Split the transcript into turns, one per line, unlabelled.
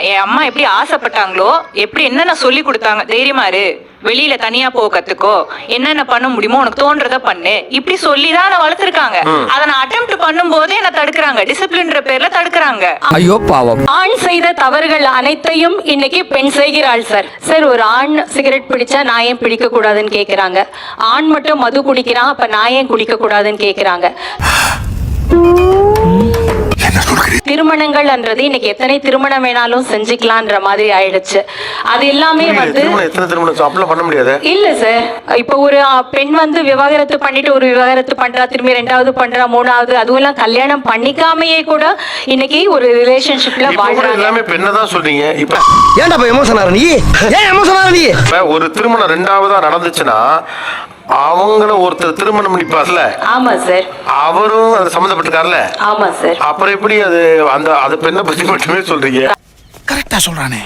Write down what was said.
என் அம்மா எப்படி ஆசைப்பட்டாங்களோ, எப்படி என்னென்ன சொல்லி கொடுத்தாங்க, தைரியமா இரு, வெளியில தனியா போக கத்துக்கோ, என்னென்ன பண்ண முடியுமோ உனக்கு தோன்றத பண்ணு, இப்படி சொல்லிதான் நான் வளர்த்திருக்காங்க. அதை நான் அட்டெம்ப்ட் பண்ணும் போதே என்ன தடுக்கிறாங்க, டிசிப்ளின்ற பேர்ல தடுக்கிறாங்க.
ஐயோ பாவம்.
ஆண் செய்த தவறுகள் அனைத்தையும் இன்னைக்கு பெண் செய்கிறாள் சார். சார், ஒரு ஆண் சிகரெட் பிடிச்சா நான் ஏன் பிடிக்க கூடாதுன்னு கேக்குறாங்க. ஆண் மட்டும் மது குடிக்கிறான், அப்ப நான் ஏன் குடிக்க கூடாதுன்னு கேக்குறாங்க. திருமணங்கள்ன்றது இன்னைக்கு எத்தனை திருமணம் வேணாலும் செஞ்சுக்கலான்ற மாதிரி ஆயிடுச்சு. அது எல்லாமே வந்து
பண்ண முடியாது
இல்ல சார். இப்ப ஒரு பெண் வந்து விவாகரத்து பண்ணிட்டு ஒரு விவாகரத்து பண்றா, திரும்பி 2வது பண்றா, 3வது, அதுவும் எல்லாம் கல்யாணம் பண்ணிக்காமையே கூட இன்னைக்கு ஒரு ரிலேஷன்ஷிப்ல வாழ்றாங்க.
எல்லாமே பெண்ணை தான் சொல்றீங்க. இப்ப
ஏன்டா போய் எமோஷன் ஆற நீ? ஏன் எமோஷன் ஆற நீ?
ஒரு திருமணம் 2வதா நடந்துச்சுன்னா அவங்கள ஒருத்தர் திருமணம் பண்ணிப்பார்ல.
ஆமா சார்.
அவரும் அது சம்பந்தப்பட்டிருக்காருல்ல.
ஆமா சார்.
அப்புறம் எப்படி அது அந்த அது பெண்ணை பத்தி மட்டுமே சொல்றீங்க?
கரெக்டா சொல்றானே.